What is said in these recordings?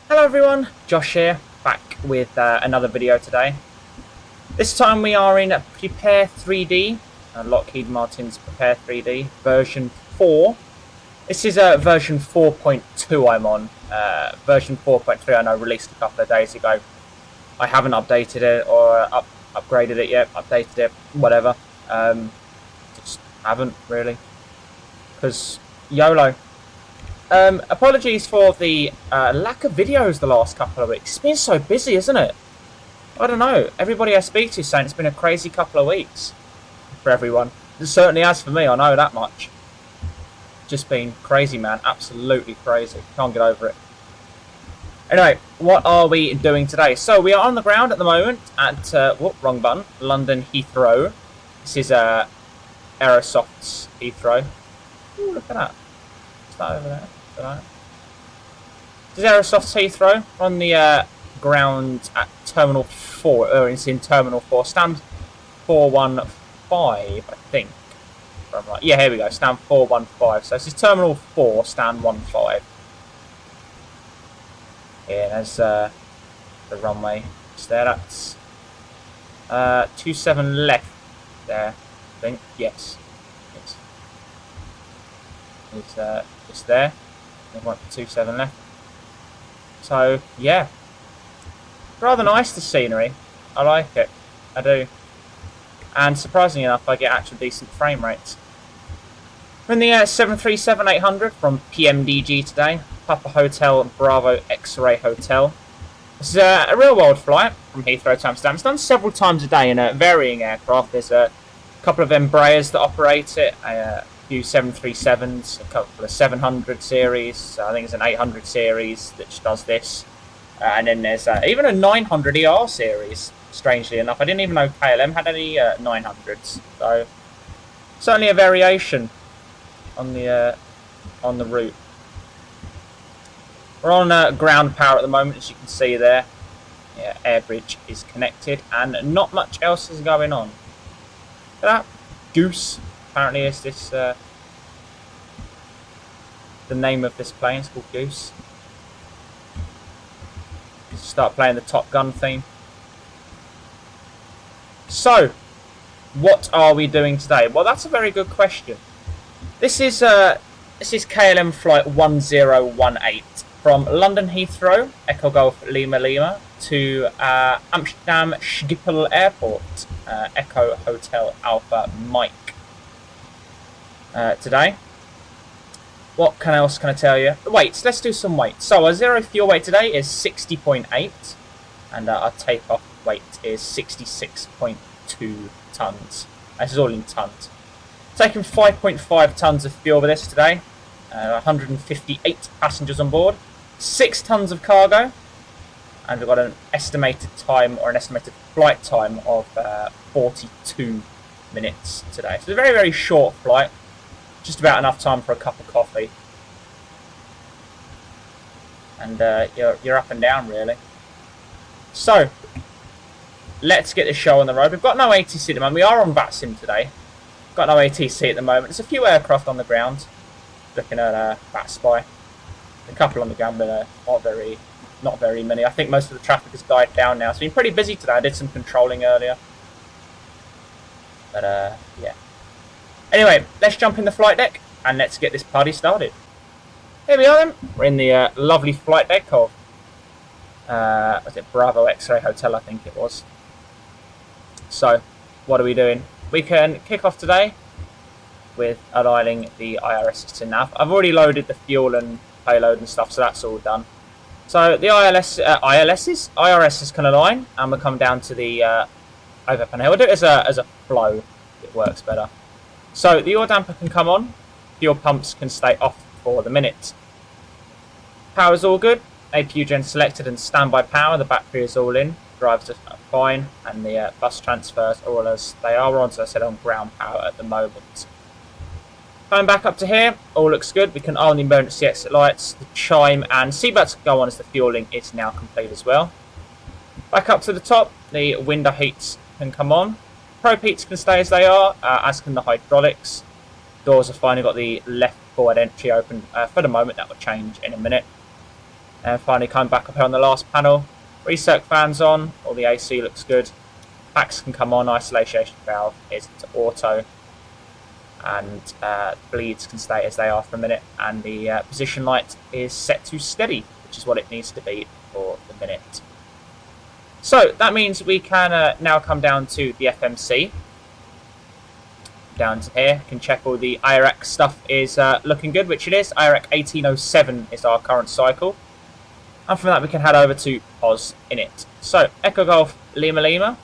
Hello everyone, Josh here, back with another video today. This time we are in Prepare 3D, Lockheed Martin's Prepare 3D, version 4. This is version 4.2 I'm on. Version 4.3 I know released a couple of days ago. I haven't updated it or upgraded it yet, updated it, whatever. Just haven't really, because YOLO. Apologies for the lack of videos the last couple of weeks. It's been so busy, isn't it? I don't know. Everybody I speak to is saying it's been a crazy couple of weeks for everyone. It certainly has for me, I know that much. Just been crazy, man. Absolutely crazy. Can't get over it. Anyway, what are we doing today? So we are on the ground at the moment at, wrong button, London Heathrow. This is Aerosoft's Heathrow. Ooh, look at that. What's that over there? This is Aerosoft's Heathrow. We're on the ground at Terminal 4, or it's in Terminal 4, stand 415, I think. Right. Yeah, here we go, stand 415. So this is Terminal 4, stand 15. Yeah, there's the runway. It's there, that's 27 left there, I think. Yes. It's just there. There's 27 left. So, yeah. Rather nice, the scenery. I like it. I do. And surprisingly enough, I get actual decent frame rates. We're in the 737-800 from PMDG today. Papa Hotel Bravo X-Ray Hotel. This is a real-world flight from Heathrow to Amsterdam. It's done several times a day in a varying aircraft. There's a couple of Embraers that operate it. A few 737s, a couple of 700 series. I think it's an 800 series that just does this. And then there's even a 900 ER series, strangely enough. I didn't even know KLM had any 900s. So, certainly a variation on the route. We're on ground power at the moment, as you can see there. Yeah, air bridge is connected, and not much else is going on. Look at that. Goose, apparently, is this the name of this plane. It's called Goose. Start playing the Top Gun theme. So, what are we doing today? Well, that's a very good question. This is KLM flight 1018 from London Heathrow, Echo Golf Lima Lima, to Amsterdam Schipol Airport, Echo Hotel Alpha Mike. Today. What else can I tell you? Weights, let's do some weights. So our zero fuel weight today is 60.8, and our takeoff weight is 66.2 tons. This is all in tons. Taking 5.5 tons of fuel with this today. 158 passengers on board. 6 tons of cargo. And we've got an estimated time, or an estimated flight time of 42 minutes today. So it's a very, very short flight. Just about enough time for a cup of coffee. And you're up and down, really. So, let's get this show on the road. We've got no ATC at the moment. We are on VATSIM today. Got no ATC at the moment. There's a few aircraft on the ground. Looking at VATSpy. A couple on the ground, but not very many. I think most of the traffic has died down now. It's been pretty busy today. I did some controlling earlier. But, yeah. Anyway, let's jump in the flight deck and let's get this party started. Here we are then. We're in the lovely flight deck of, was it Bravo X-Ray Hotel, I think it was. So, what are we doing? We can kick off today with aligning the IRSs to nav. I've already loaded the fuel and payload and stuff, so that's all done. So the IRSs can align, and we'll come down to the over panel. We'll do it as a flow. It works better. So the yaw damper can come on, fuel pumps can stay off for the minute. Power's all good, APU gen selected and standby power, the battery is all in, drives are fine, and the bus transfers are all as they are on, so I said on ground power at the moment. Coming back up to here, all looks good. We can on the emergency exit lights, the chime and seatbelts go on as the fueling is now complete as well. Back up to the top, the window heats can come on. Probe heats can stay as they are, as can the hydraulics. Doors have finally got the left forward entry open for the moment. That will change in a minute. And finally coming back up here on the last panel. Recirc fans on, all the AC looks good. Packs can come on, isolation valve is to auto. And bleeds can stay as they are for a minute. And the position light is set to steady, which is what it needs to be for the minute. So that means we can now come down to the FMC. Down to here, can check all the IREC stuff is looking good, which it is. IREC 1807 is our current cycle. And from that we can head over to POS init. So Echo Golf Lima Lima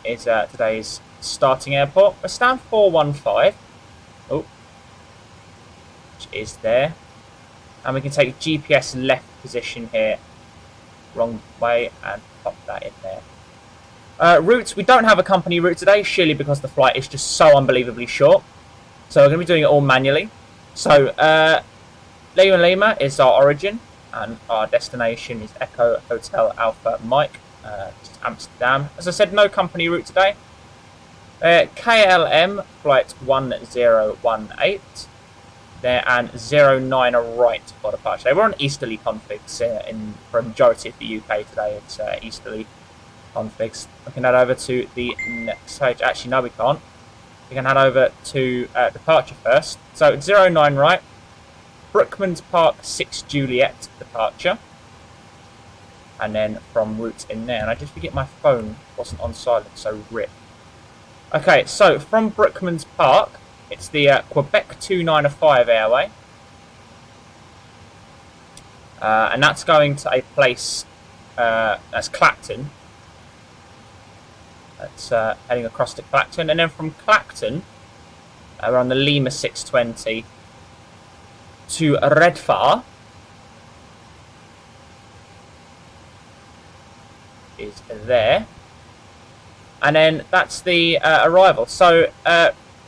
is today's starting airport. We're stand 415. Oh, which is there. And we can take GPS left position here. Wrong way, and pop that in there. Routes, we don't have a company route today, surely because the flight is just so unbelievably short. So we're going to be doing it all manually. So Lima Lima is our origin, and our destination is Echo Hotel Alpha Mike, just Amsterdam. As I said, no company route today. KLM flight 1018 there, and 09 right for departure. We're on easterly configs for a majority of the UK today. It's easterly configs. We can head over to the next page. Actually, no, we can't. We can head over to departure first. So 09 right, Brookman's Park 6 Juliet departure, and then from route in there. And I just forget my phone wasn't on silent, so rip. Okay, so from Brookman's Park, it's the Quebec 295 airway, and that's going to a place as Clacton. That's heading across to Clacton, and then from Clacton, we're on the Lima 620 to Redfar. Is there, and then that's the arrival. So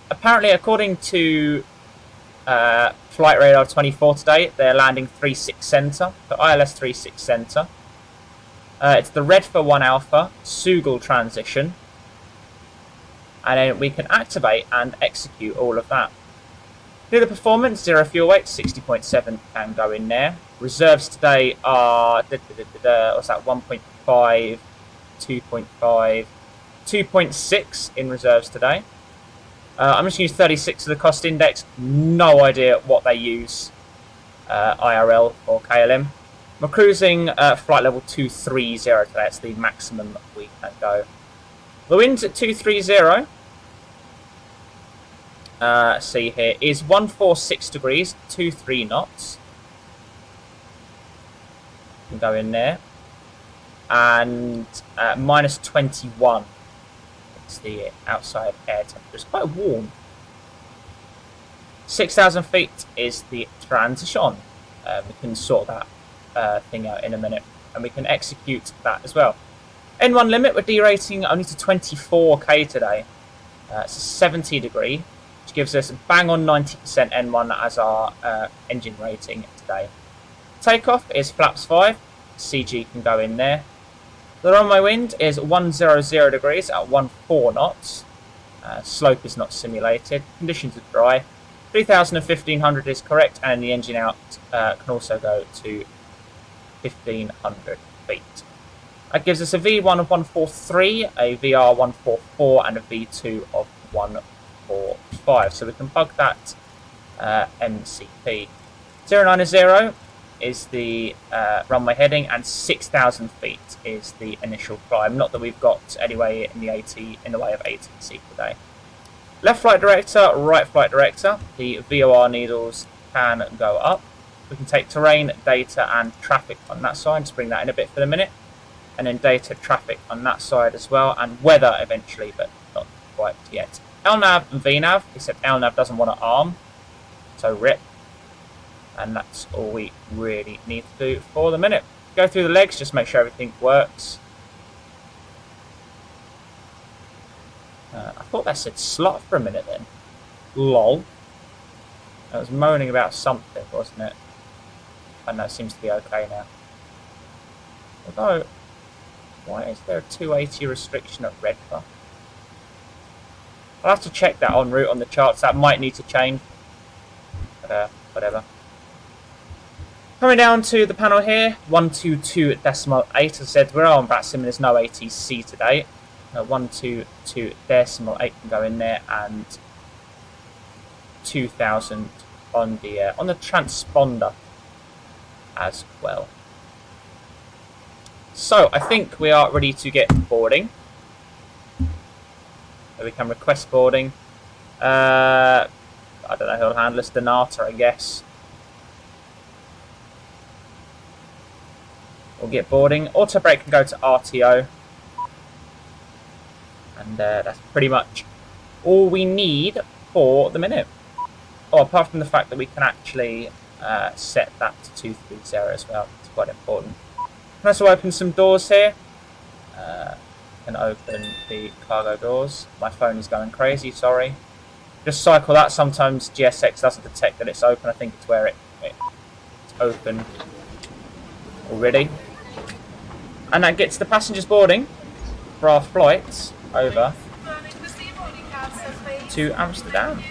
apparently, according to Flight Radar 24 today, they're landing 36 Centre, so ILS 36 Centre. It's the Redfar 1 Alpha Sugal transition, and then we can activate and execute all of that. Do the performance, 0 fuel weight, 60.7 can go in there. Reserves today are what's that? 1.5, 2.5, 2.6 in reserves today. I'm just going to use 36 of the cost index. No idea what they use IRL or KLM. We're cruising flight level 230 today. That's the maximum we can go. The winds at 230, see here, is 146 degrees, 23 knots. You can go in there. And minus 21. It's the outside air temperature. It's quite warm. 6,000 feet is the transition. We can sort that thing out in a minute, and we can execute that as well. N1 limit, we're derating only to 24k today. It's a 70 degree, which gives us bang on 90% N1 as our engine rating today. Takeoff is flaps 5. CG can go in there. The runway wind is 100 degrees at 14 knots. Slope is not simulated. Conditions are dry. 3,000 and 1,500 is correct, and the engine out can also go to 1,500 feet. That gives us a V1 of 143, a VR 144, and a V2 of 145. So we can bug that MCP. 090 is the runway heading, and 6,000 feet is the initial climb. Not that we've got anyway in the way of ATC today. Left flight director, right flight director. The VOR needles can go up. We can take terrain, data, and traffic on that side. Just bring that in a bit for the minute. And then data, traffic on that side as well, and weather eventually, but not quite yet. LNAV and VNAV. Except LNAV doesn't want to arm, so rip. And that's all we really need to do for the minute. Go through the legs, just make sure everything works. I thought that said slot for a minute then. Lol. I was moaning about something, wasn't it? And that seems to be okay now. Although, why is there a 280 restriction at Redfar? I'll have to check that en route on the charts. That might need to change. But whatever. Coming down to the panel here, 122.8. As I said, we're on VATSIM and there's no ATC today. 122.8 can go in there, and 2000 on the transponder as well. So I think we are ready to get boarding. So we can request boarding. I don't know who'll handle this. Donata, I guess. We'll get boarding. Auto brake can go to RTO. And that's pretty much all we need for the minute. Oh, apart from the fact that we can actually set that to 230 as well. It's quite important. Can also open some doors here. Can open the cargo doors. My phone is going crazy, sorry. Just cycle that. Sometimes GSX doesn't detect that it's open. I think it's where it's open already. And that gets the passengers boarding for our flights over to Amsterdam.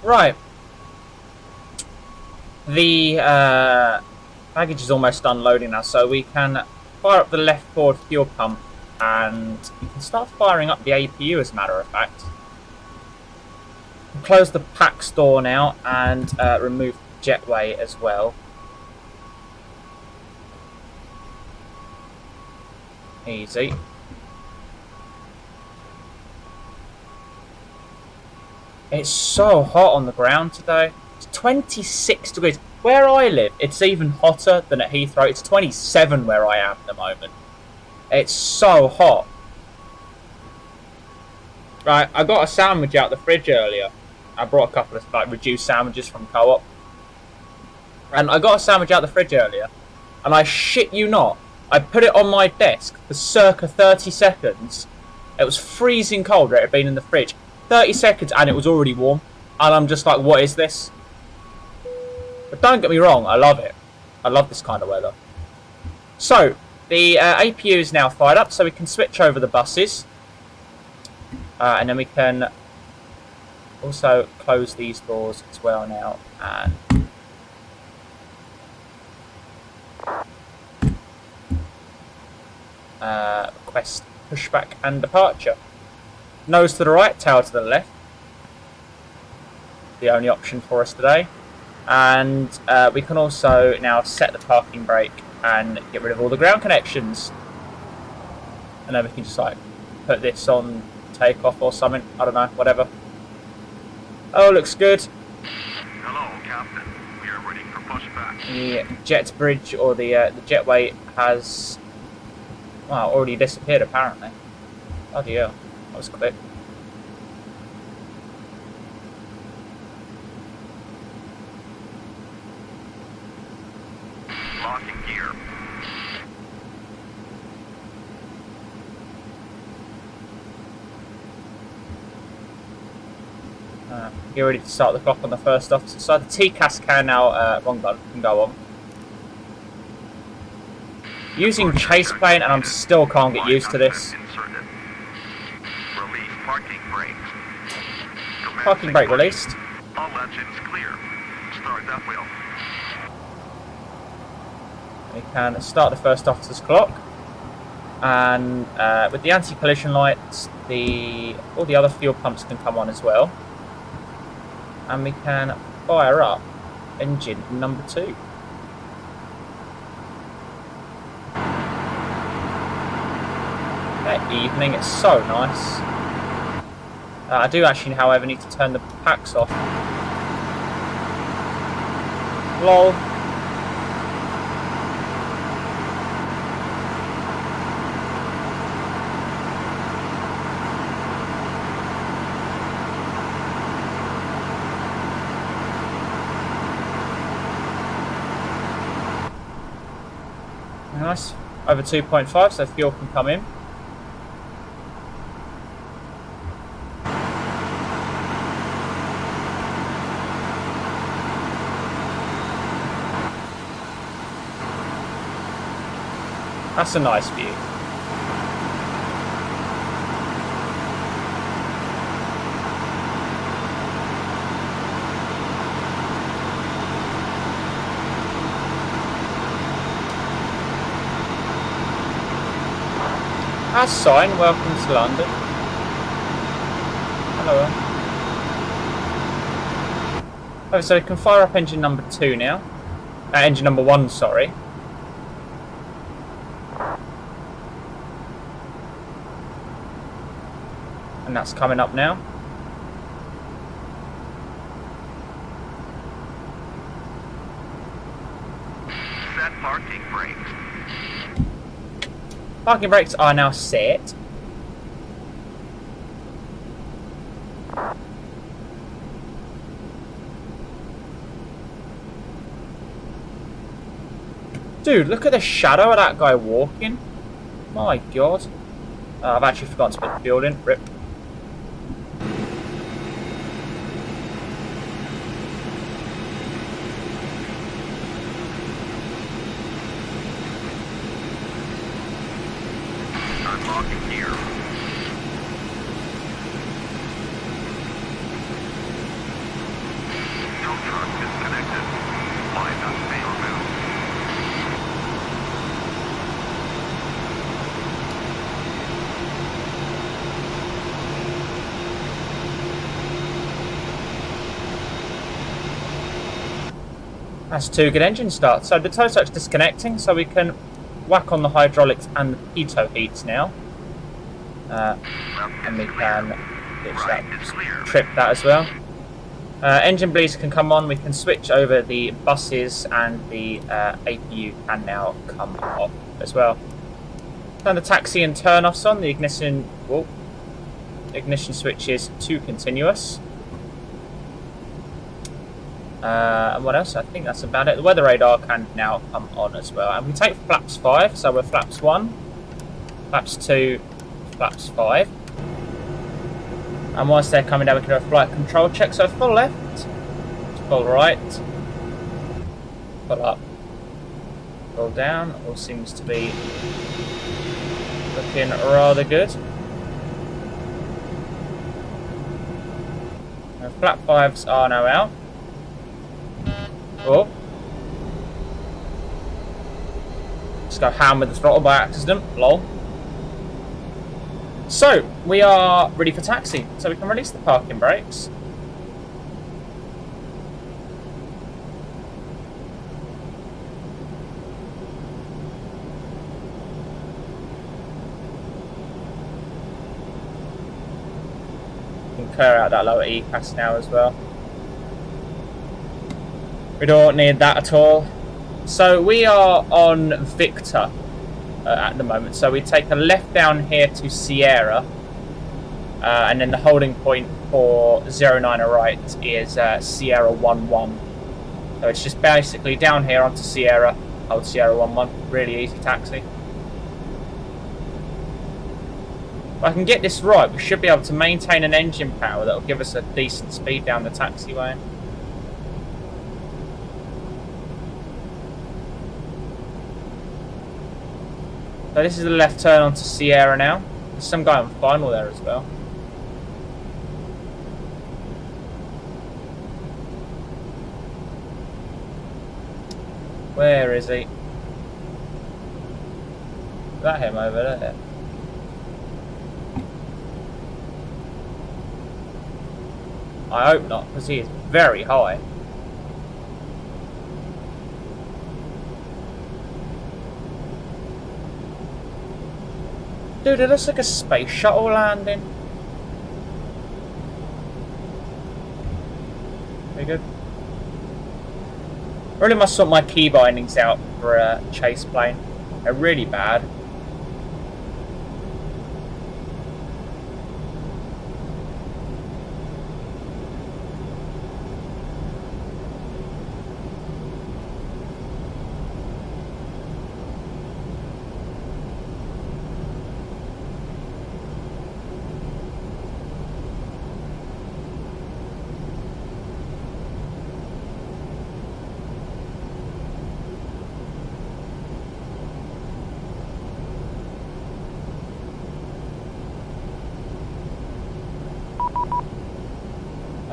Right. The baggage is almost unloading now, so we can fire up the left forward fuel pump and we can start firing up the APU, as a matter of fact. We'll close the PAX door now and remove the jetway as well. Easy. It's so hot on the ground today. It's 26 degrees. Where I live, it's even hotter than at Heathrow. It's 27 where I am at the moment. It's so hot. Right, I got a sandwich out the fridge earlier. I brought a couple of reduced sandwiches from Co-op. And I got a sandwich out the fridge earlier. And I shit you not, I put it on my desk for circa 30 seconds. It was freezing cold where it had been in the fridge. 30 seconds and it was already warm. And I'm just like, what is this? But don't get me wrong, I love it. I love this kind of weather. So, the APU is now fired up, so we can switch over the buses. And then we can also close these doors as well now. And request pushback and departure. Nose to the right, tail to the left. The only option for us today. And we can also now set the parking brake and get rid of all the ground connections. And then we can just like put this on takeoff or something. I don't know, whatever. Oh, looks good. Hello, Captain. We are ready for pushback. The jet bridge or the jetway has already disappeared apparently. Oh dear, that was quick. Locking gear. Get ready to start the clock on the first officer side. The TCAS can now, wrong button, can go on. Using chase plane, and I'm still can't get used to this. Release parking brake. Parking brake released. All engines clear. Start that wheel. We can start the first officer's clock. And with the anti-collision lights, all the other fuel pumps can come on as well. And we can fire up engine number 2. That evening, it's so nice. I do actually, however, need to turn the packs off. Lol. Nice. Over 2.5, so fuel can come in. That's a nice view. As sign, welcome to London. Hello. Oh, so we can fire up engine number 2 now. Engine number 1, sorry. And that's coming up now. Set parking brakes. Parking brakes are now set. Dude, look at the shadow of that guy walking. My god. I've actually forgotten to put the fuel in. Rip. Unlocking gear. Tow truck disconnected. Line up may removed. That's 2 good engine starts. So the tow truck's disconnecting, so we can whack on the hydraulics and the pitot heats now. And we can trip that as well. Engine bleeds can come on. We can switch over the buses, and the APU can now come off as well. Turn the taxi and turn offs on. The ignition switch is to continuous. And what else? I think that's about it. The weather radar can now come on as well. And we take flaps 5, so we're flaps 1, flaps 2, flaps 5. And whilst they're coming down, we can do a flight control check. So full left, full right, full up, full down. All seems to be looking rather good. And flap 5s are now out. Oh. Just go ham with the throttle by accident. Lol. So, we are ready for taxi. So we can release the parking brakes. We can clear out that lower E-class now as well. We don't need that at all. So we are on Victor at the moment. So we take a left down here to Sierra, and then the holding point for 09 right is Sierra 11. So it's just basically down here onto Sierra, hold Sierra 11. Really easy taxi. If I can get this right, we should be able to maintain an engine power that will give us a decent speed down the taxiway. So this is the left turn onto Sierra now. There's some guy on final there as well. Where is he? Is that him over there? I hope not, because he is very high. Dude, it looks like a space shuttle landing. Very good. Really must sort my key bindings out for a chase plane. They're really bad.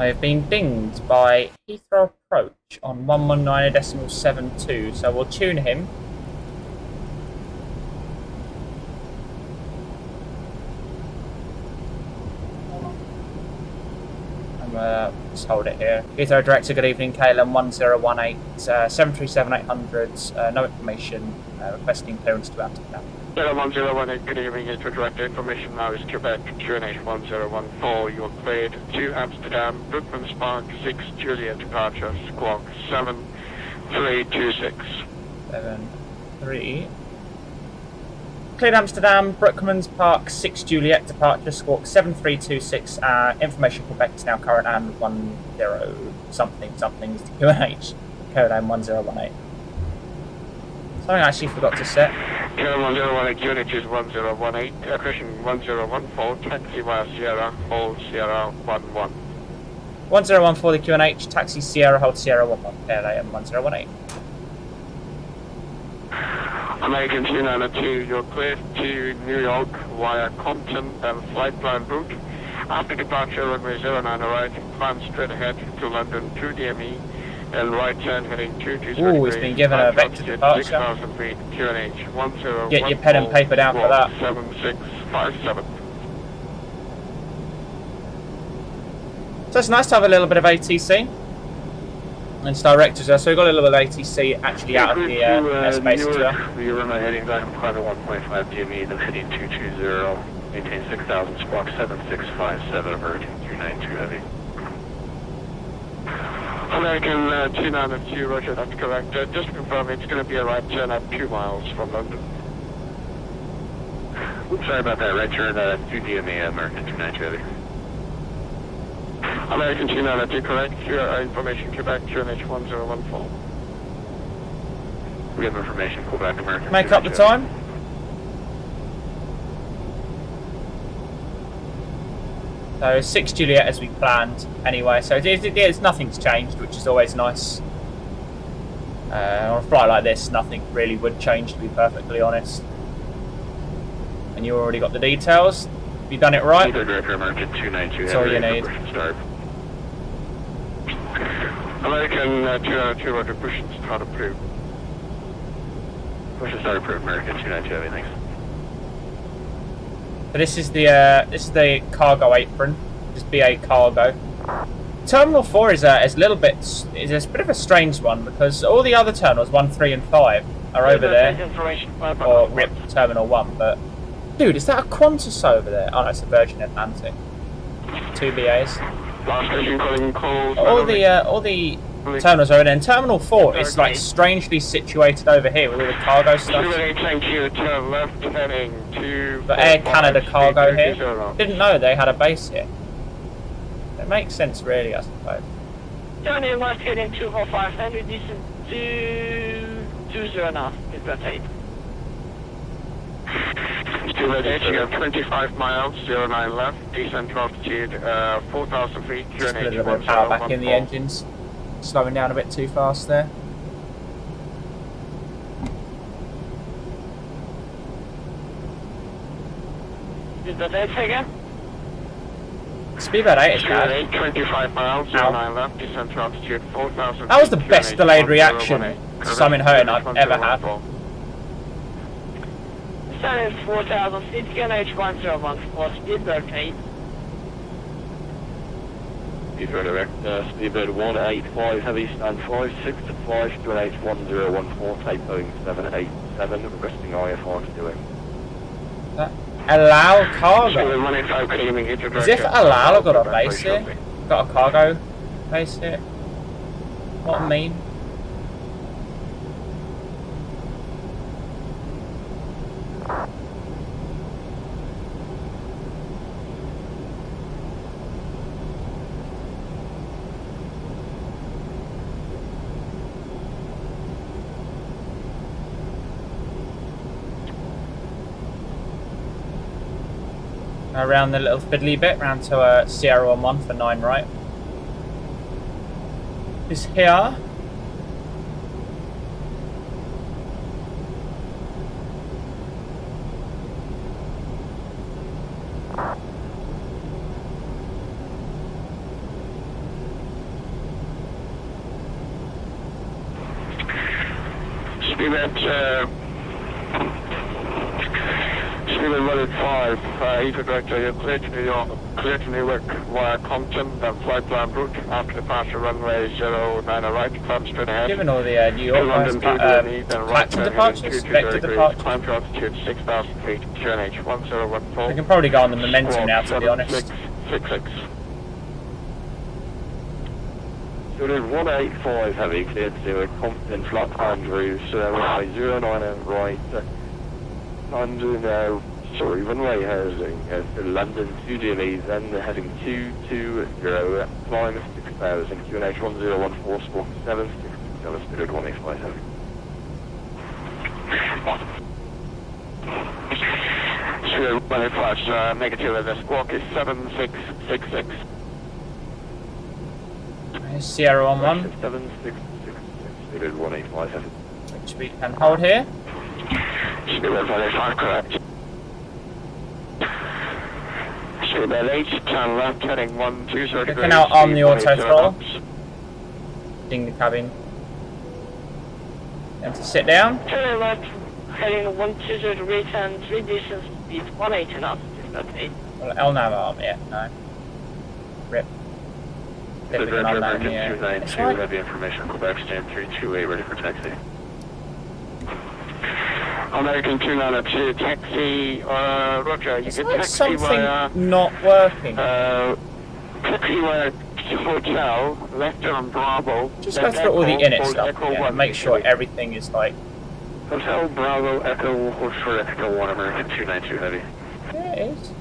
I've been dinged by Heathrow approach on 119.72, so we'll tune him. Just hold it here. Heathrow Director, good evening. KLM1010, 737-800, no information, requesting clearance to Amsterdam. KLM1010, good evening. Heathrow Director, information now is Quebec, QNH1014. You're cleared to Amsterdam, Brookmans Park, 6 Juliet departure, squawk 7326. 73. Cleared Amsterdam, Brookmans Park, 6 Juliet departure, squawk 7326. Information Quebec is now current and 10 something something is the QNH. KLM 1018. Something I actually forgot to set. KLM 1018, QNH is 1018. Question 1014, taxi via Sierra, hold Sierra 11. 1014 the QNH, taxi Sierra, hold Sierra 11. KLM 1018. American 292, you're cleared to New York via Compton and flight plan route. After departure, runway 09 right, climb straight ahead to London through DME and right turn heading 223. Ooh, he's been given a vector departure. 6,000 feet, QNH 1014. Get your pen and paper down for that. 7657. So it's nice to have a little bit of ATC. And it's directors there, so we've got a little bit of ATC actually out of the airspace as well. You're runway heading back from climb 1.5 DME, then heading 220, maintain 6,000, squawk 7657, American 292 heavy. American 292, Roger, that's correct. Just to confirm, it's going to be a right turn at 2 miles from London. Oops, sorry about that, right turn 2 DME, American 292 heavy. American 292, correct. Information Quebec, QNH 1014. We have information, Quebec, American. Make up the time. So 6 Juliet as we planned anyway, so nothing's changed, which is always nice. On a flight like this, nothing really would change, to be perfectly honest. And you already got the details. Have you done it right? Director, American 292. That's all you need. Start. American 292, Roger, push and start approved. Push and start approved, American 292 heavy, thanks. So this is the cargo apron, just BA cargo. Terminal 4 is a little bit a bit of a strange one because all the other terminals 1, 3, and 5 are over there, or RIP Terminal 1. But dude, is that a Qantas over there? Oh no, it's a Virgin Atlantic. 2 BAs. All the terminals are over there. And Terminal 4 is like strangely situated over here with all the cargo stuff. Got Air Canada cargo here. Didn't know they had a base here. It makes sense, really, I suppose. Johnny left heading 24500, descent to 20 is that 8. Still at edge, you have 25 miles, 09 left, descent altitude 4,000 feet, Just put a little bit of power back in the engines. Slowing down a bit too fast there. Is that 8 again? Speedbird 8 is bad. 25 miles, 09 left, descent altitude 4,000 That was the best delayed reaction to something hurting I've ever had. Standing 4,000 feet, QNH 1014, speedbird 8. Heathrow Direct, speedbird 185, heavy stand 56 to 5, QNH 1014, type Boeing 787, requesting IFR to doing. Allow cargo. As if Allow got a base here. Got a cargo base here. What a meme. Around the little fiddly bit, round to Sierra 11 for 9 right. Is here. Steven 185, Heathrow Director, you're clear to New York, clear to Newark via Compton, then flight plan route after departure runway 09 right, climb straight ahead. Given all the New York guys, Clacton departures, vector departures. Climb to altitude 6,000 feet, QNH 1014. We can probably go on the momentum now, to be honest. 66. Student 185 heavy, clear to Newark, Compton, flat plan route, runway 09 right. London, runway housing for London 2DME, then heading 220, climb 6,000, QNH 1014, squawk 76, Spirit 185 heavy. Spirit 185, negative, the squawk is 7666. Sierra 11. 7666, Spirit 185 heavy. Which we can hold here. Spirit 185, correct. Spirit H, turn left, heading 120 degrees. Looking out on the auto throttle. Ding the cabin. Them to sit down. Turn left, heading 120 degrees and 3 distance speed 180 knots. Well, LNAV arm, yeah, no. Rip. Typically on that, yeah. It's right. Heavy information, Quebec stand 328, ready for taxi. American 292, taxi, Roger, you It's can like taxi something via, not working. taxi via hotel, left on Bravo. Just go through all the init stuff, yeah, and make sure everything is like... Hotel Bravo, Echo, hold for Echo 1, American 292 heavy. Yeah, it is.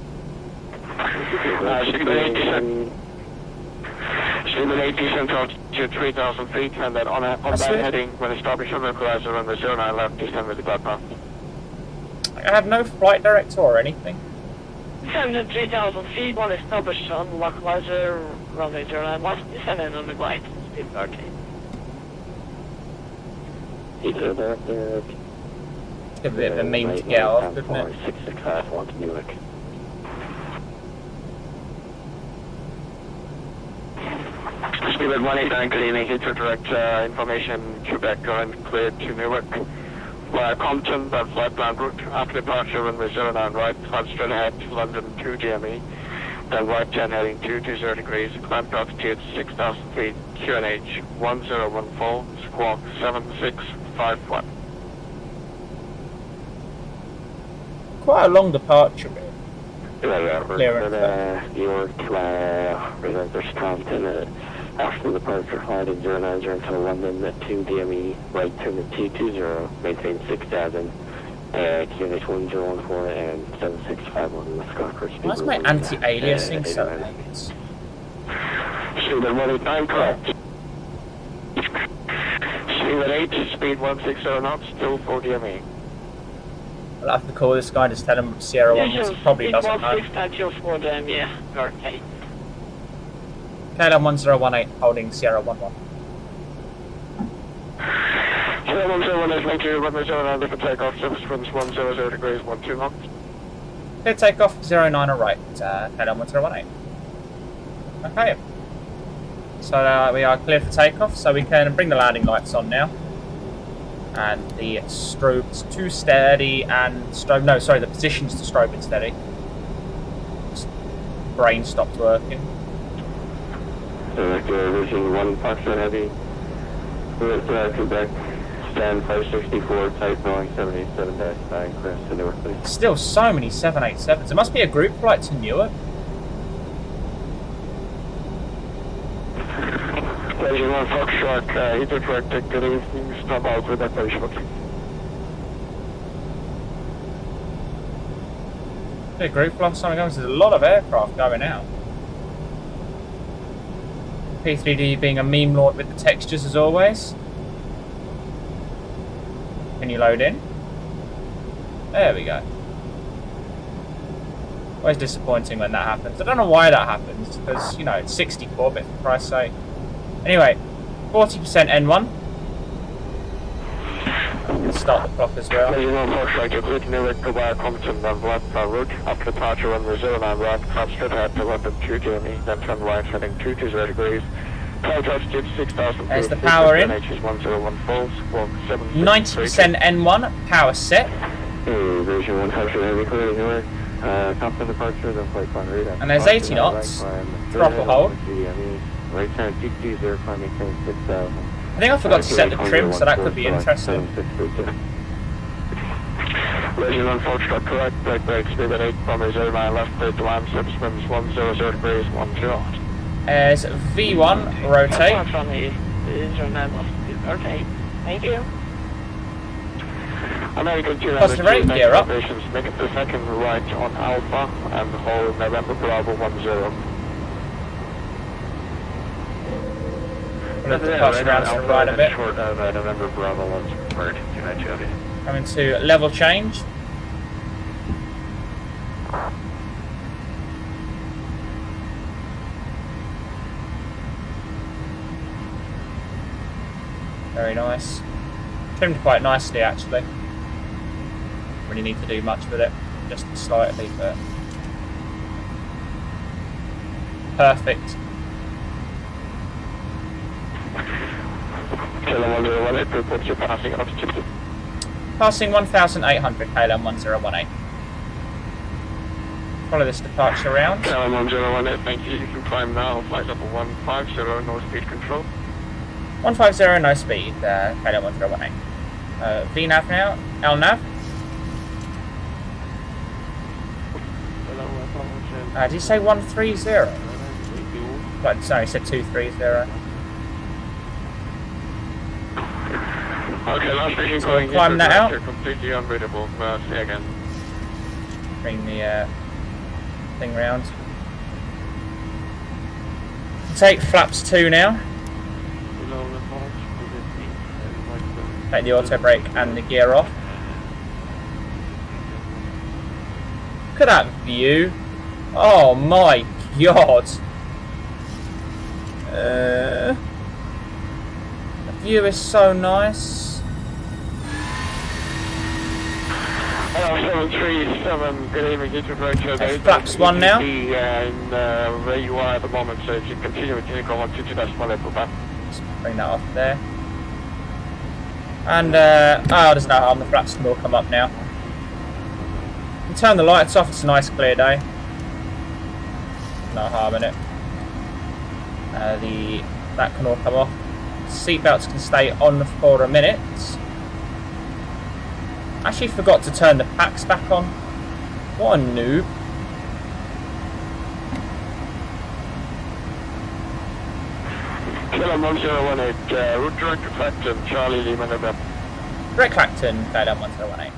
Steven 8 descent to 3,000 feet, and then on that heading, when established on the equalizer on the 09 left, descend with the glide path. I have no flight director or anything. Descend to 3,000 feet, one established on the equalizer, runway 09 left, descend on the glide. Speed okay. Heathrow Director. It's a bit of a meme to get off, isn't it? 665, 1 to Newark. Steven 189, good evening, Heathrow Direct, information, Quebec going cleared to Newark. Via Compton, then flight plan route, after departure runway 09 right, climb straight ahead to London 2DME, then right 10 heading 220 degrees, climb to altitude 6,000 feet, QNH 1014, squawk 7651. Quite a long departure, really. Clearance. New York, Reserve Compton, after departure, flight at 090 until London at 2 DME, right turn at 220, maintain 6,000, QNH 1014 and 7651, the Scotcher speed. Why is my anti-aliasing so late? Steven 189, correct. Steven 8, speed 160 knots, still 4 DME. I'll have to call this guy and just tell him Sierra 1, which he probably doesn't know. Yeah, okay. KLM1010, holding Sierra 11. KLM1010, thank you, runway 09, left for takeoff, surface winds 100 degrees, 12 knots. Clear takeoff, 09 or right, KLM1010. Okay. So we are clear for takeoff, so we can bring the landing lights on now. And the strobes to steady and strobe, no, sorry, the positions to strobe and steady. Just brain stopped working. Vision 1 Foxtrot Heavy, with Quebec, stand 564, type Boeing 787-9, crest to Newark, please. Still so many 787s. It must be a group flight to Newark. Vision 1 Foxtrot, Heathrow Direct, good evening, stop out with that very shortly. A group flight, something else. There's a lot of aircraft going out. P3D being a meme lord with the textures as always. Can you load in? There we go. Always disappointing when that happens. I don't know why that happens, because, you know, it's 64-bit for Christ's sake. Anyway, 40% N1. Start the clock as well. After departure on the 09 right, climb straight ahead to London 2 DME, then turn right heading 220 degrees, There's the power in. 90% N1, power set. Version 100 heavy clear anywhere. Compton departure, then flight plan radar. And there's 80 knots. Throttle hold. Right turn, TT 0, climbing 6,000. I think I forgot to set the trim, so that could be interesting. Version 1 correct, right brake, speed at 8, runway 09, left clear to land, slip swims 100 degrees, 10. There's V1, rotate. Okay, thank you. American 200, Positive rate, gear up. Make it the second right on Alpha and hold November Bravo 10. We'll have to pass around to the right a bit. Short of November Bravo 1 bird, 290. Coming to level change. Very nice. Trimmed quite nicely actually. Really need to do much with it, just slightly, but perfect. KLM1010, report your passing altitude. Passing 1,800 KLM1010. Follow this departure round. KLM1010, thank you. You can climb now. Flight level 150, no speed control. 150, no speed, KLM1010. VNAV now, LNAV. Did you say 130? But sorry, I said 230. Okay, last station So going climb that out. Completely unreadable. Say again. Bring the thing round. Take flaps 2 now. Take the auto brake and the gear off. Look at that view. Oh my god. The view is so nice. Hello, 737, good evening, Heathrow. That's flaps 1 now. Where you are at the moment, so if you continue with Unicorn 122-1, back. Just bring that off there. And, there's no harm, the flaps can all come up now. You can turn the lights off, it's a nice clear day. No harm in it. That can all come off. Seatbelts can stay on for a minute. Actually forgot to turn the packs back on. What a noob. KLM1010, route direct to Clacton, Charlie Lima November. Direct Clacton, KLM1010.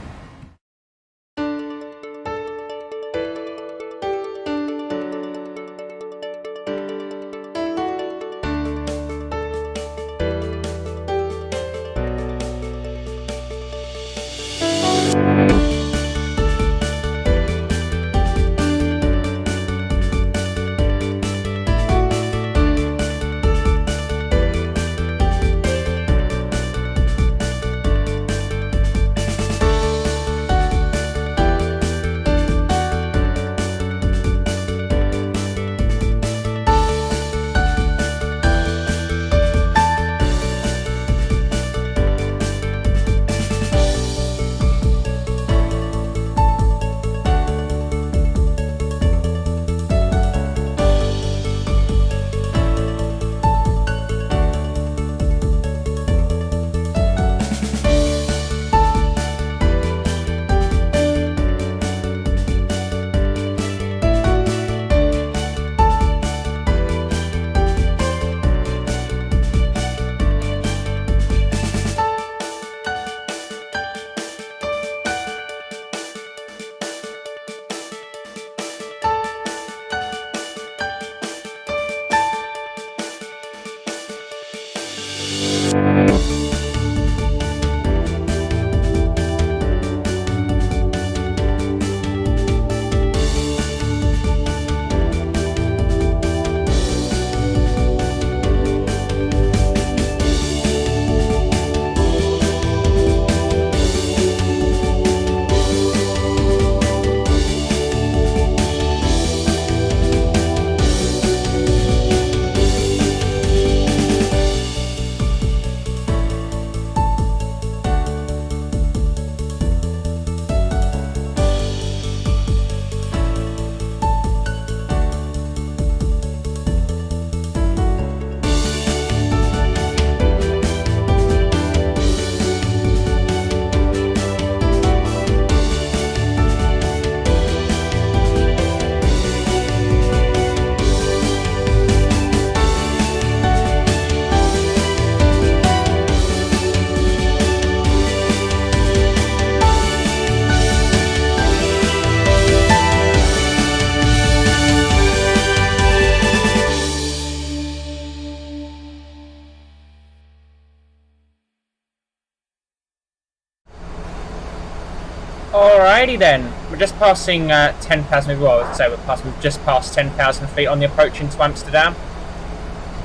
Alrighty then, we're just passing 10,000, well, I would say we've just passed 10,000 feet on the approach into Amsterdam.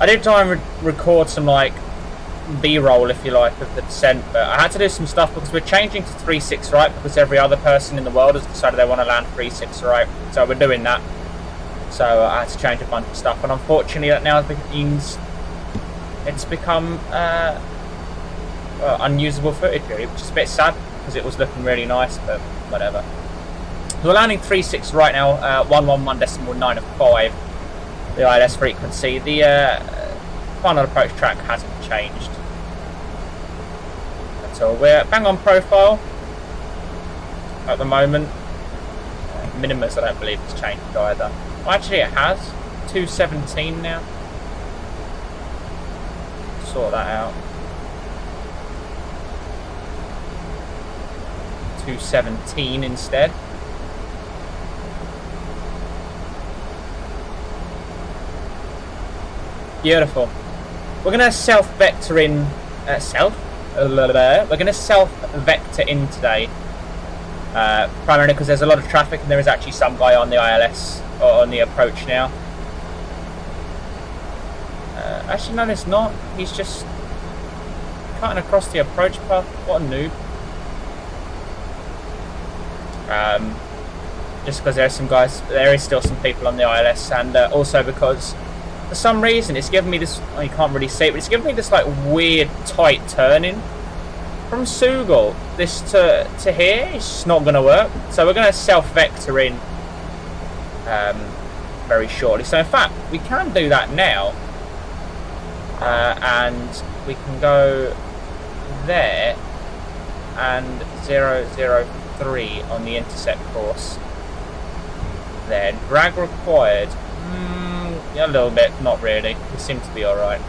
I did try and record some like B-roll, if you like, of the descent, but I had to do some stuff because we're changing to 3-6 right because every other person in the world has decided they want to land 3-6 right, so we're doing that. So I had to change a bunch of stuff, and unfortunately that now means it's become unusable footage really, which is a bit sad because it was looking really nice, but whatever. We're landing 3-6 right now, 111.905 the ILS frequency. The final approach track hasn't changed at all. We're bang on profile at the moment. Minimus I don't believe has changed either. Well, actually it has. 217 now. Sort that out. 217 instead. Beautiful. We're going to self-vector in... We're going to self-vector in today. Primarily because there's a lot of traffic and there is actually some guy on the ILS, or on the approach now. Actually, no, there's not. He's just cutting across the approach path. What a noob. Just because there's some guys, there is still some people on the ILS, and also because for some reason it's given me this, oh, you can't really see it, but it's given me this like weird tight turning from Sugal. This to here, it's just not going to work. So we're going to self-vector in very shortly. So in fact, we can do that now, and we can go there and 003 on the intercept course. There, drag required. A little bit, not really. We seem to be alright.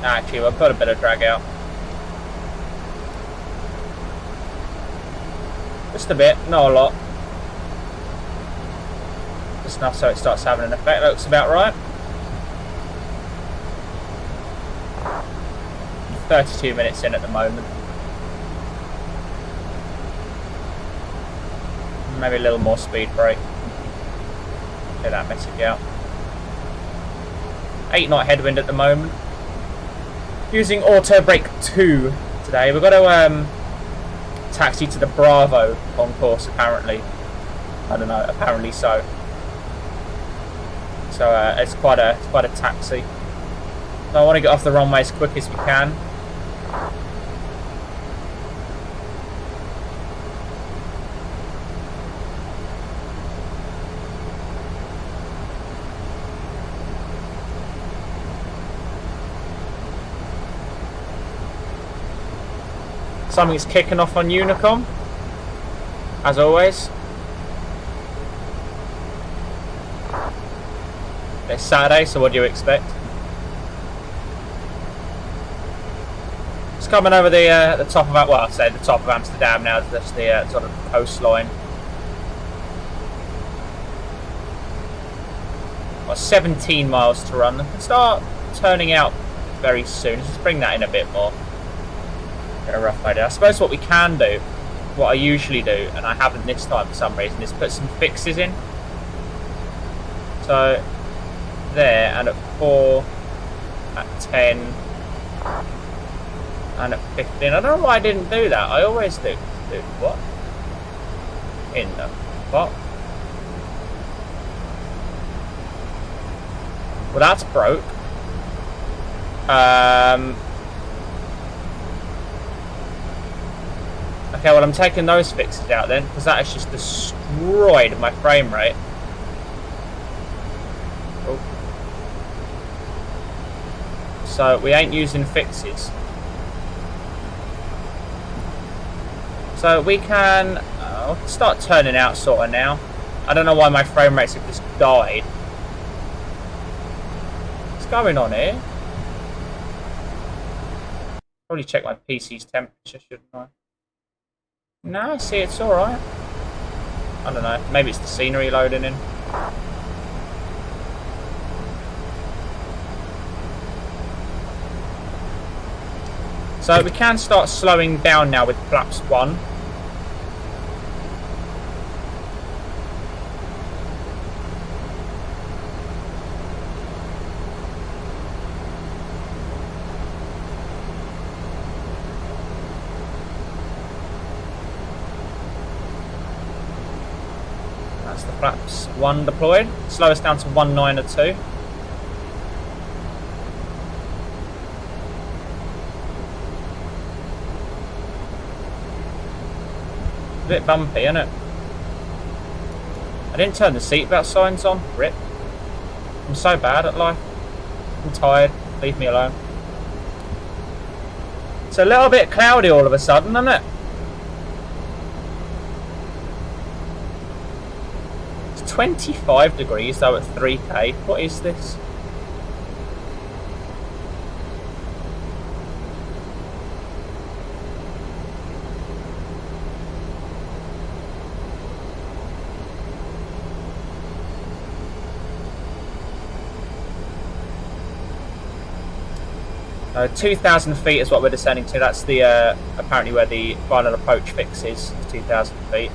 Actually, we'll put a bit of drag out. Just a bit, not a lot. Just enough so it starts having an effect. Looks about right. 32 minutes in at the moment. Maybe a little more speed brake. Get that message out. 8 knot headwind at the moment. Using auto brake 2 today. We've got to taxi to the Bravo concourse apparently. I don't know, apparently so. So it's quite a taxi. So I want to get off the runway as quick as we can. Something's kicking off on Unicom, as always. It's Saturday, so what do you expect? It's coming over the top of, well, I'd say the top of Amsterdam now. That's the sort of coastline. Got 17 miles to run. Can start turning out very soon. Let's just bring that in a bit more. Get a rough idea. I suppose what we can do, what I usually do, and I haven't this time for some reason, is put some fixes in. So there, and at 4, at 10, and at 15. I don't know why I didn't do that. I always do. What? In the what? Well, that's broke. Okay, well I'm taking those fixes out then, because that has just destroyed my frame rate. Oh. So we ain't using fixes. So we can start turning out sort of now. I don't know why my frame rates have just died. What's going on here? Probably check my PC's temperature, shouldn't I? No, see, it's alright. I don't know, maybe it's the scenery loading in. So we can start slowing down now with flaps 1. That's the flaps 1 deployed. Slow us down to 1.902. A bit bumpy, isn't it? I didn't turn the seatbelt signs on. Rip. I'm so bad at life. I'm tired. Leave me alone. It's a little bit cloudy all of a sudden, isn't it? It's 25 degrees though at 3k. What is this? Uh, 2,000 feet is what we're descending to. That's the apparently where the final approach fix is. 2,000 feet.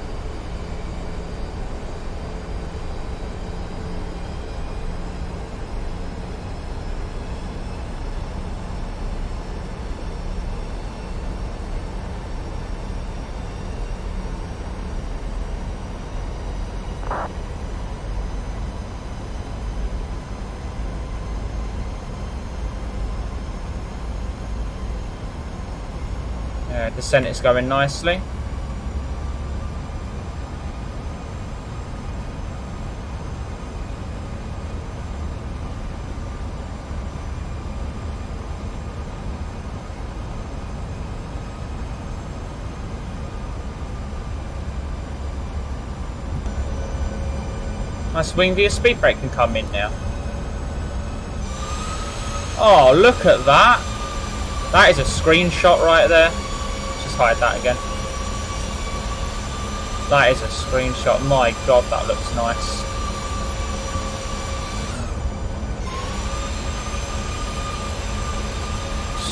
Descent is going nicely. Nice wing view. Speed brake can come in now. Oh, look at that. That is a screenshot right there. Just hide that again. That is a screenshot. My god, that looks nice.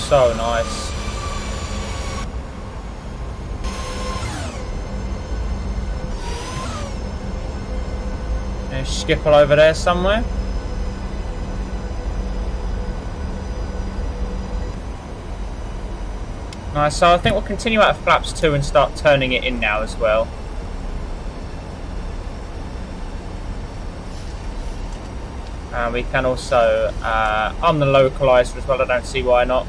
So nice. There's Schipol over there somewhere. Nice, so I think we'll continue out of flaps 2 and start turning it in now as well. And we can also arm the localizer as well, I don't see why not.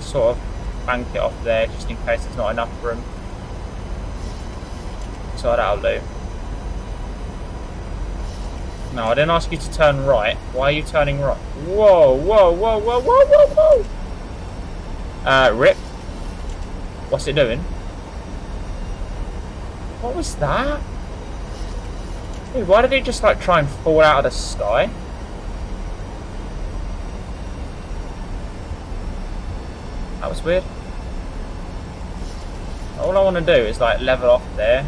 Sort of bank it off there just in case there's not enough room. So that'll do. No, I didn't ask you to turn right. Why are you turning right? Whoa, whoa, whoa, whoa, whoa, whoa, whoa! Rip. What's it doing? What was that? Dude, why did it just like try and fall out of the sky? That was weird. All I want to do is like level off there.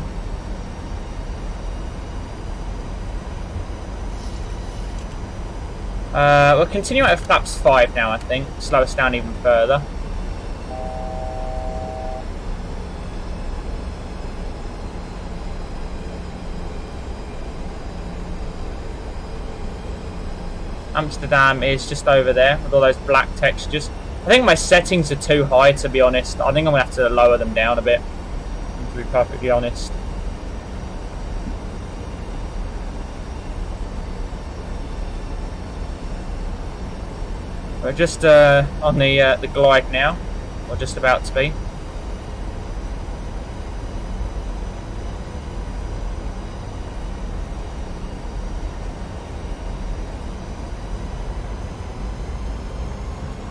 We'll continue at flaps 5 now, I think. Slow us down even further. Amsterdam is just over there with all those black textures. I think my settings are too high, to be honest. I think I'm going to have to lower them down a bit, to be perfectly honest. We're just on the glide now, or just about to be.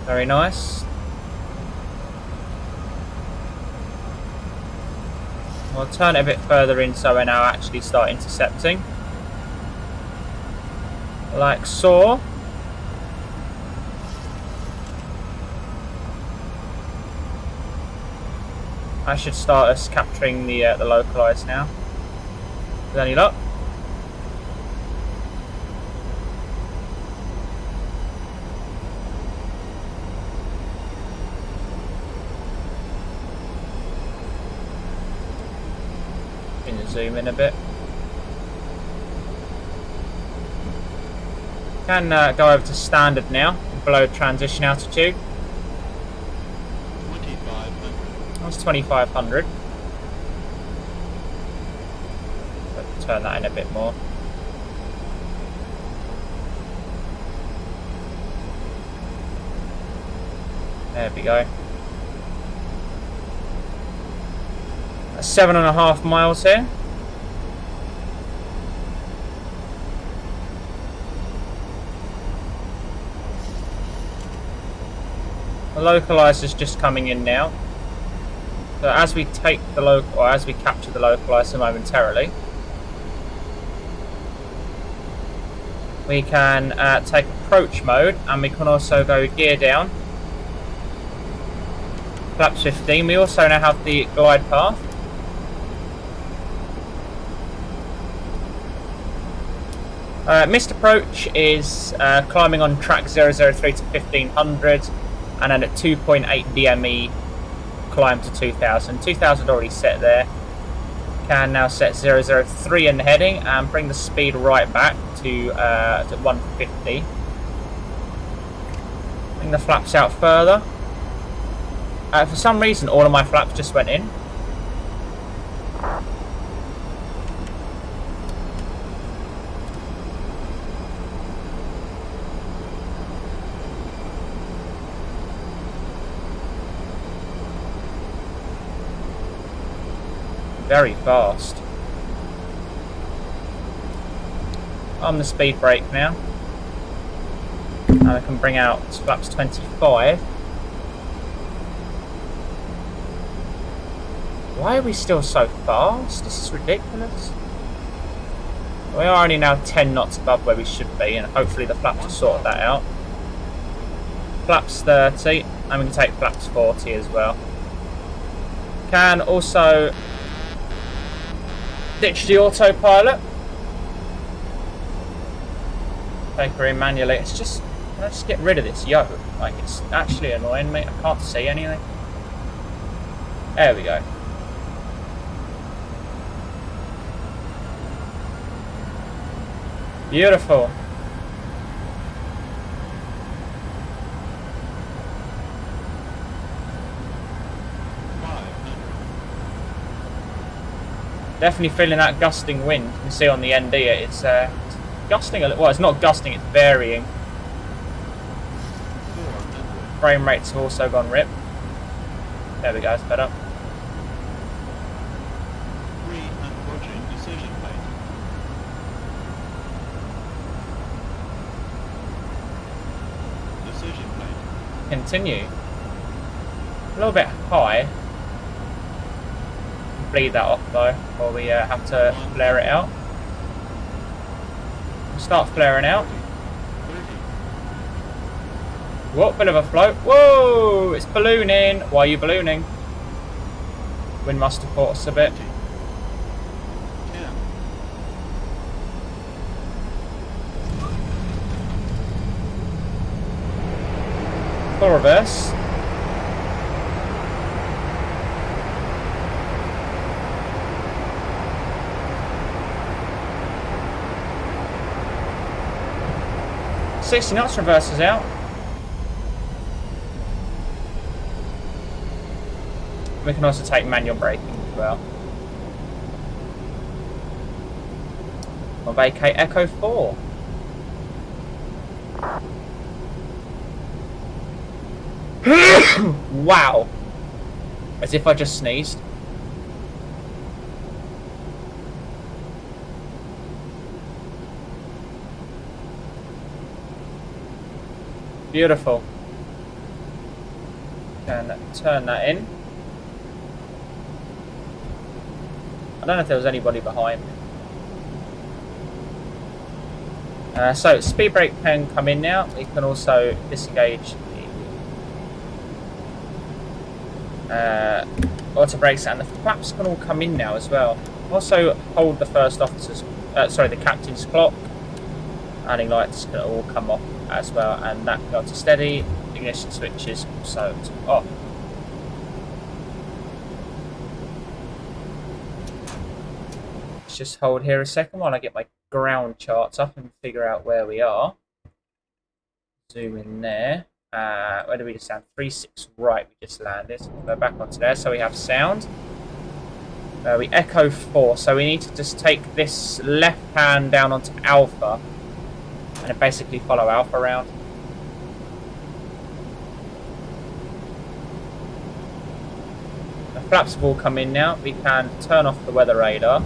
Very nice. We'll turn it a bit further in so we're now actually start intercepting. Like so. I should start us capturing the localize now. With any luck. zoom in a bit. Can go over to standard now, below transition altitude. 2500. That's 2500. But turn that in a bit more. There we go. That's 7.5 miles here. The localizer's just coming in now. So as we take the or as we capture the localizer momentarily, we can take approach mode, and we can also go gear down. Flaps 15. We also now have the glide path. Missed approach is climbing on track 003 to 1500, and then at 2.8 DME climb to 2000. 2000 already set there. Can now set 003 in the heading and bring the speed right back to 150. Bring the flaps out further. For some reason, all of my flaps just went in. Very fast. On the speed brake now. And I can bring out flaps 25. Why are we still so fast? This is ridiculous. We are only now 10 knots above where we should be, and hopefully the flaps will sort that out. Flaps 30, and we can take flaps 40 as well. Can also ditch the autopilot. Take her in manually. It's just, let's get rid of this yoke. Like, it's actually annoying me. I can't see anything. There we go. Beautiful. Definitely feeling that gusting wind. You can see on the ND it's gusting a little. Well, it's not gusting, it's varying. Frame rates have also gone rip. There we go, it's better. Decision plate. Decision plate. Continue. A little bit high. Bleed that off though, or we have to flare it out. Start flaring out. What, bit of a float. Whoa, it's ballooning. Why are you ballooning? Wind must have caught us a bit. Full reverse. $60 knots, reverses out. We can also take manual braking as well. We'll vacate Echo 4. Wow. As if I just sneezed. Beautiful. Can turn that in. I don't know if there was anybody behind me. So speed brake can come in now. We can also disengage the auto brakes, and the flaps can all come in now as well. Also hold the first officer's, the captain's clock. Landing lights can all come off as well, and that can go to steady. Ignition switches also to off. just hold here a second while I get my ground charts up and figure out where we are. Zoom in there. Where do we just land? 36 right, we just landed. Go back onto there, so we have sound. We echo 4, so we need to just take this left hand down onto Alpha and then basically follow Alpha around. The flaps have all come in now. We can turn off the weather radar.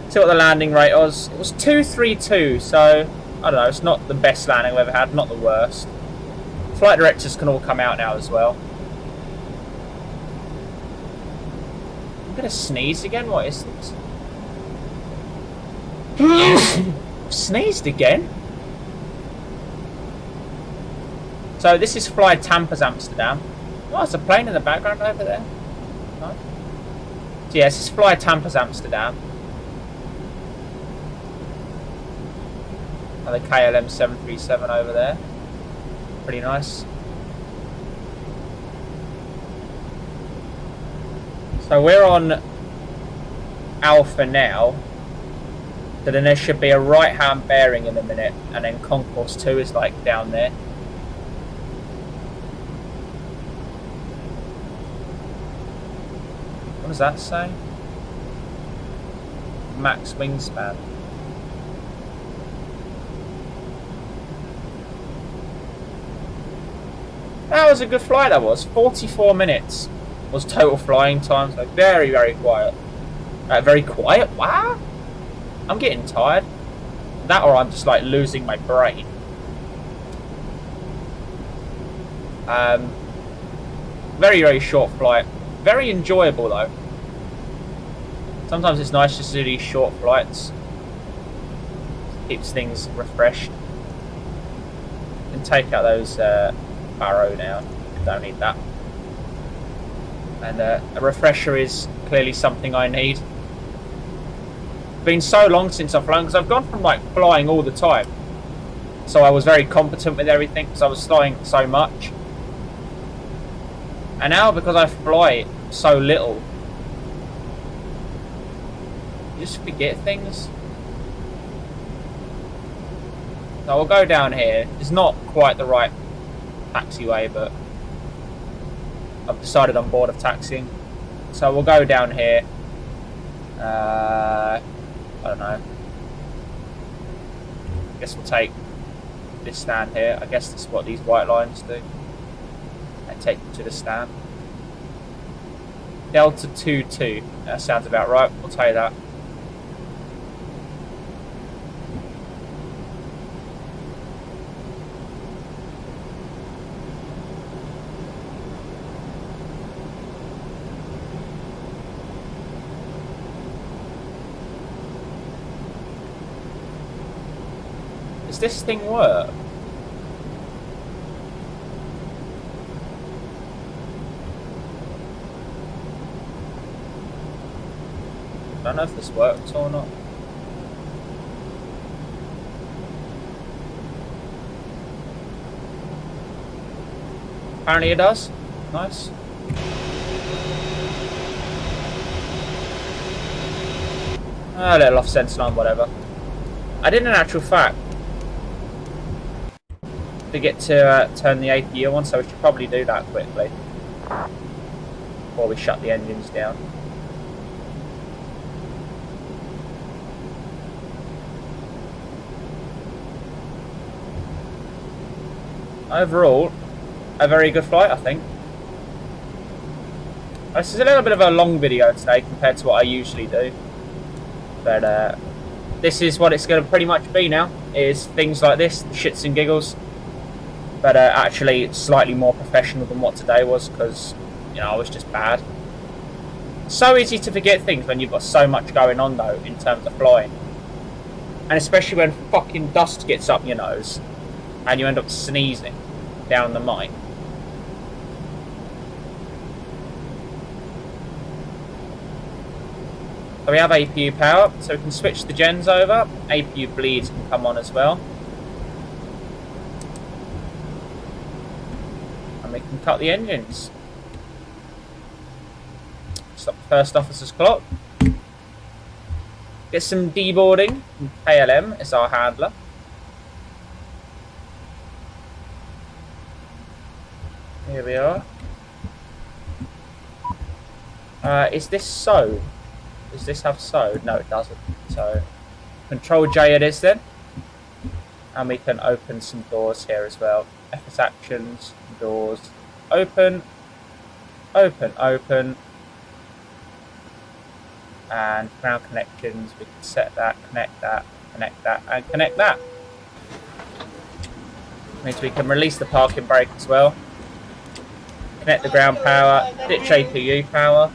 See what the landing rate was. It was 232, so I don't know, it's not the best landing we've ever had, not the worst. Flight directors can all come out now as well. I'm gonna sneeze again, what is this? I've sneezed again? So this is Fly Tampa's Amsterdam. Oh, there's a plane in the background over there. No? So yeah, this is Fly Tampa's Amsterdam. The KLM1010 over there. Pretty nice. So we're on Alpha now. So then there should be a right hand bearing in a minute, and then Concourse 2 is like down there. What does that say? Max wingspan. That was a good flight, that was. 44 minutes was total flying time, so very, very quiet. Very quiet? Wow! I'm getting tired. That or I'm just like losing my brain. Very, very short flight. Very enjoyable though. Sometimes it's nice just to do these short flights. Keeps things refreshed. You can take out those barrow now. Don't need that. And a refresher is clearly something I need. It's been so long since I've flown, because I've gone from like flying all the time, so I was very competent with everything because I was flying so much, and now because I fly so little, you just forget things. So we'll go down here. It's not quite the right taxiway, but I've decided I'm bored of taxiing, so we'll go down here. I don't know. I guess we'll take this stand here. I guess that's what these white lines do. And take you to the stand. Delta 22. That sounds about right. We'll tell you that. Does this thing work? I don't know if this works or not. Apparently it does. Nice. A little off centre line, whatever. I did in actual fact to get to turn the AP gear on, so we should probably do that quickly before we shut the engines down. Overall, a very good flight, I think. This is a little bit of a long video today compared to what I usually do, but this is what it's going to pretty much be now, is things like this, the shits and giggles, but actually slightly more professional than what today was, because, you know, I was just bad. So easy to forget things when you've got so much going on though in terms of flying, and especially when fucking dust gets up your nose and you end up sneezing down the mic. So we have APU power, so we can switch the gens over. APU bleeds can come on as well. And we can cut the engines. Stop the first officer's clock. Get some deboarding from KLM. It's our handler. Here we are. Is this so? Does this have so? No, it doesn't. So, Control J it is then. And we can open some doors here as well. FS actions, doors, open, open, open. And ground connections, we can set that, and connect that. Means we can release the parking brake as well. Connect the ground power, ditch APU power.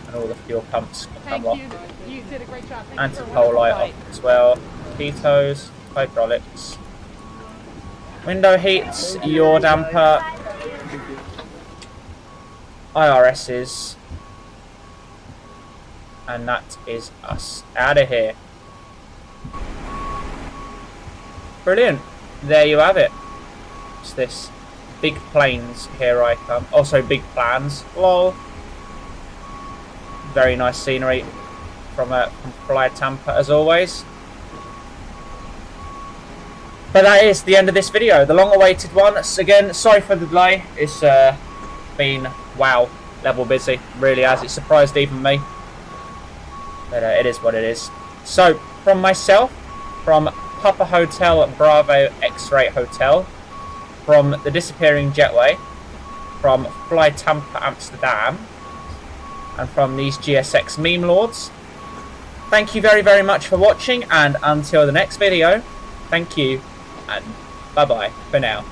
And all the fuel pumps will come off. You did a great job. Anti-pole light off as well. Pitos, hydraulics. Window heats, yaw damper. IRSs. And that is us out of here. Brilliant. There you have it. It's this big planes, here I come. Also big plans. Lol. Very nice scenery from Fly Tampa as always. But that is the end of this video, the long awaited one. So again, sorry for the delay. It's been, wow, level busy. Really has. It surprised even me. But it is what it is. So, from myself, from Papa Hotel Bravo X-Ray Hotel, from the Disappearing Jetway, from Fly Tampa Amsterdam, and from these GSX meme lords, thank you very, very much for watching, and until the next video, thank you, and bye-bye for now.